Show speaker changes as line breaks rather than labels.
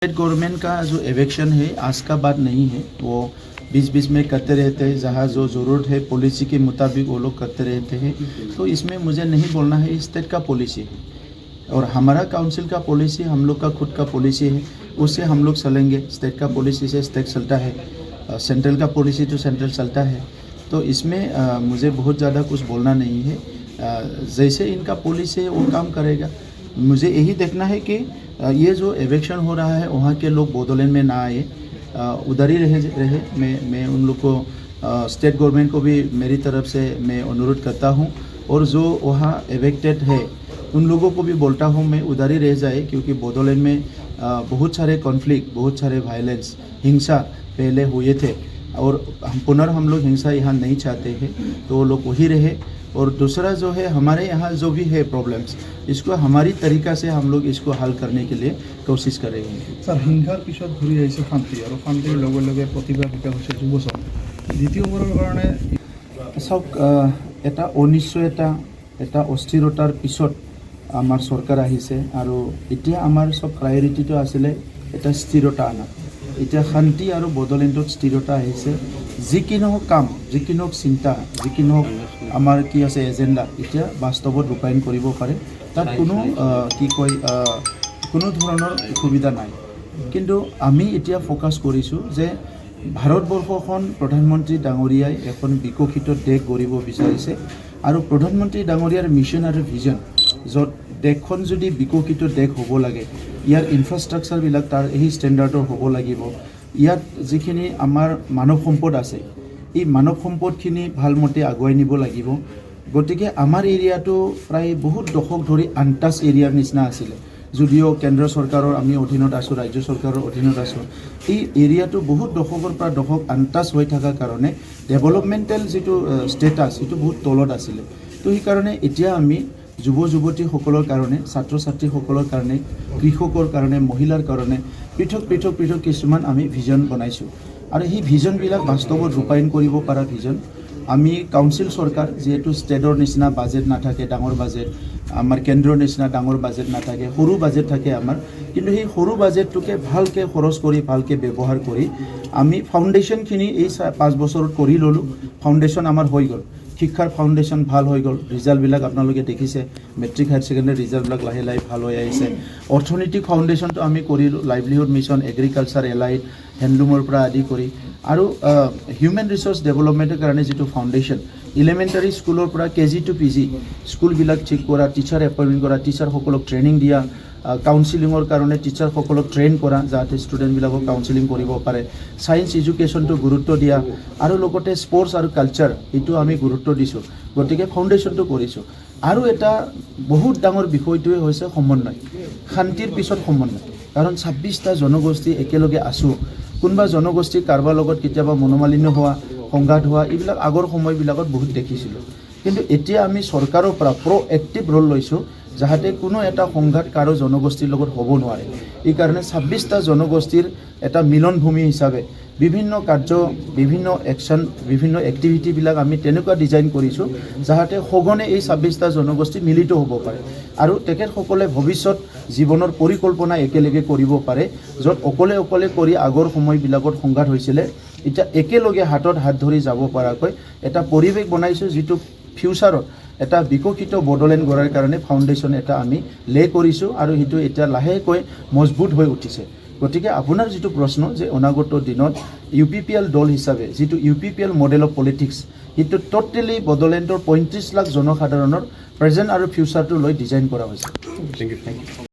State government का जो एवेक्शन है आज का बात नहीं है, वो बीच बीच में करते रहते हैं। जहाँ जो ज़रूरत है पॉलिसी के मुताबिक वो लोग करते रहते हैं। तो इसमें मुझे नहीं बोलना है, स्टेट का पॉलिसी है और हमारा काउंसिल का पॉलिसी हम लोग का खुद का पॉलिसी है, उससे हम लोग चलेंगे। स्टेट का पॉलिसी से स्टेट चलता है, सेंट्रल का पॉलिसी तो सेंट्रल चलता है। तो इसमें मुझे बहुत ज़्यादा कुछ बोलना नहीं है। जैसे इनका पॉलिसी है वो काम करेगा। मुझे यही देखना है कि ये जो एवेक्शन हो रहा है वहाँ के लोग बोडोलैंड में ना आए, उधर ही रहे। मैं उन लोग को स्टेट गवर्नमेंट को भी मेरी तरफ से मैं अनुरोध करता हूँ, और जो वहाँ एवेक्टेड है उन लोगों को भी बोलता हूँ मैं उधर ही रह जाए, क्योंकि बोडोलैंड में बहुत सारे कॉन्फ्लिक्ट, बहुत सारे वायलेंस, हिंसा पहले हुए थे और हम लोग हिंसा यहाँ नहीं चाहते हैं, तो वो लोग वही रहे। और दूसरा जो है हमारे यहाँ जो भी है प्रॉब्लम्स, इसको हमारी तरीका से हम लोग इसको हल करने के लिए कोशिश करेंगे।
सर हिंसार पिछत घूरी आइसे शांति और शांतिर लगे लगे प्रतिभा विकास होइছে যুৱচাম দ্বিতীয়বাৰৰ কাৰণে
চাওক, এটা অনিশ্চয়তা, এটা অস্থিৰতাৰ পিছত আমাৰ চৰকাৰ আহিছে, আৰু এতিয়া আমাৰ চব প্ৰায়ৰিটিটো আছিলে এটা স্থিৰতা আনা। এতিয়া শান্তি আৰু বড়োলেণ্ডত স্থিৰতা আহিছে। যি কি নহওক কাম, যি কি নহওক চিন্তা, যি কি নহওক আমাৰ কি আছে এজেণ্ডা, এতিয়া বাস্তৱত ৰূপায়ণ কৰিব পাৰে। তাত কোনো কোনো ধৰণৰ অসুবিধা নাই। কিন্তু আমি এতিয়া ফ'কাছ কৰিছোঁ যে ভাৰতবৰ্ষখন প্ৰধানমন্ত্ৰী ডাঙৰীয়াই এখন বিকশিত দেশ গঢ়িব বিচাৰিছে, আৰু প্ৰধানমন্ত্ৰী ডাঙৰীয়াৰ মিছন আৰু ভিজন, য'ত দেশখন যদি বিকশিত দেশ হ'ব লাগে, ইয়াৰ ইনফ্ৰাষ্ট্ৰাকচাৰবিলাক তাৰ এই ষ্টেণ্ডাৰ্ডৰ হ'ব লাগিব। ইয়াত যিখিনি আমাৰ মানৱ সম্পদ আছে, এই মানৱ সম্পদখিনি ভালমতে আগুৱাই নিব লাগিব। গতিকে আমাৰ এৰিয়াটো প্ৰায় বহুত দশক ধৰি আনটাচ এৰিয়াৰ নিচিনা আছিলে, যদিও কেন্দ্ৰ চৰকাৰৰ আমি অধীনত আছোঁ, ৰাজ্য চৰকাৰৰ অধীনত আছোঁ। এই এৰিয়াটো বহুত দশকৰ পৰা দশক আনটাচ হৈ থকাৰ কাৰণে ডেভেলপমেণ্টেল যিটো ষ্টেটাছ সেইটো বহুত তলত আছিলে। তো সেইকাৰণে এতিয়া আমি যুৱ যুৱতীসকলৰ কাৰণে, ছাত্ৰ ছাত্ৰীসকলৰ কাৰণে, কৃষকৰ কাৰণে, মহিলাৰ কাৰণে পৃথক পৃথক পৃথক কিছুমান আমি ভিজন বনাইছোঁ, আৰু সেই ভিজনবিলাক বাস্তৱত ৰূপায়ণ কৰিব পৰা ভিজন। আমি কাউন্সিল চৰকাৰ, যিহেতু ষ্টেটৰ নিচিনা বাজেট নাথাকে, ডাঙৰ বাজেট, আমাৰ কেন্দ্ৰৰ নিচিনা ডাঙৰ বাজেট নাথাকে, সৰু বাজেট থাকে আমাৰ। কিন্তু সেই সৰু বাজেটটোকে ভালকৈ খৰচ কৰি, ভালকৈ ব্যৱহাৰ কৰি আমি ফাউণ্ডেশ্যনখিনি এই 5 বছৰত কৰি ল'লোঁ। ফাউণ্ডেশ্যন আমাৰ হৈ গ'ল, শিক্ষাৰ ফাউণ্ডেশ্যন ভাল হৈ গ'ল। ৰিজাল্টবিলাক আপোনালোকে দেখিছে, মেট্ৰিক হায়াৰ ছেকেণ্ডেৰী ৰিজাল্টবিলাক লাহে লাহে ভাল হৈ আহিছে। অৰ্থনৈতিক ফাউণ্ডেশ্যনটো আমি কৰিলোঁ, লাইভলিহুড মিছন, এগ্ৰিকালচাৰ, এলাইড, হেণ্ডলুমৰ পৰা আদি কৰি, আৰু হিউমেন ৰিচোৰ্চ ডেভেলপমেণ্টৰ কাৰণে যিটো ফাউণ্ডেশ্যন, ইলেমেণ্টাৰী স্কুলৰ পৰা KG to PG স্কুলবিলাক ঠিক কৰা, টিচাৰ এপইণ্টমেণ্ট কৰা, টিচাৰসকলক ট্ৰেইনিং দিয়া, কাউন্সিলিঙৰ কাৰণে টিচাৰসকলক ট্ৰেইন কৰা, যাতে ষ্টুডেণ্টবিলাকক কাউন্সিলিং কৰিব পাৰে, ছায়েন্স এডুকেশ্যনটো গুৰুত্ব দিয়া, আৰু লগতে স্পৰ্টছ আৰু কালচাৰ এইটো আমি গুৰুত্ব দিছোঁ। গতিকে ফাউণ্ডেশ্যনটো কৰিছোঁ। আৰু এটা বহুত ডাঙৰ বিষয়টোৱে হৈছে সমন্বয়, শান্তিৰ পিছত সমন্বয়। কাৰণ 26টা জনগোষ্ঠী একেলগে আছোঁ। কোনোবা জনগোষ্ঠী কাৰোবাৰ লগত কেতিয়াবা মনোমালিন্য হোৱা, সংঘাত হোৱা, এইবিলাক আগৰ সময়বিলাকত বহুত দেখিছিলোঁ। কিন্তু এতিয়া আমি চৰকাৰৰ পৰা প্ৰ'এক্টিভ ৰোল লৈছোঁ, যাতে কোনো এটা সংঘাত কাৰো জনগোষ্ঠীৰ লগত হ'ব নোৱাৰে। এইকাৰণে 26টা জনগোষ্ঠীৰ এটা মিলনভূমি হিচাপে বিভিন্ন কাৰ্য, বিভিন্ন একশ্যন, বিভিন্ন এক্টিভিটিবিলাক আমি তেনেকুৱা ডিজাইন কৰিছোঁ, যাতে সঘনে এই 26টা জনগোষ্ঠী মিলিত হ'ব পাৰে, আৰু তেখেতসকলে ভৱিষ্যত জীৱনৰ পৰিকল্পনা একেলগে কৰিব পাৰে। য'ত অকলে অকলে কৰি আগৰ সময়বিলাকত সংঘাত হৈছিলে, এতিয়া একেলগে হাতত হাত ধৰি যাব পৰাকৈ এটা পৰিৱেশ বনাইছোঁ, যিটো ফিউচাৰত এটা বিকশিত বড়োলেণ্ড গঢ়াৰ কাৰণে ফাউণ্ডেশ্যন এটা আমি লে কৰিছোঁ, আৰু সেইটো এতিয়া লাহেকৈ মজবুত হৈ উঠিছে। গতিকে আপোনাৰ যিটো প্ৰশ্ন যে অনাগত দিনত UPPL দল হিচাপে যিটো UPPL মডেল অফ পলিটিক্স, সেইটো টোটেলি বড়োলেণ্ডৰ 35 লাখ জনসাধাৰণৰ প্ৰেজেণ্ট আৰু ফিউচাৰটো লৈ ডিজাইন কৰা হৈছে।
Thank you.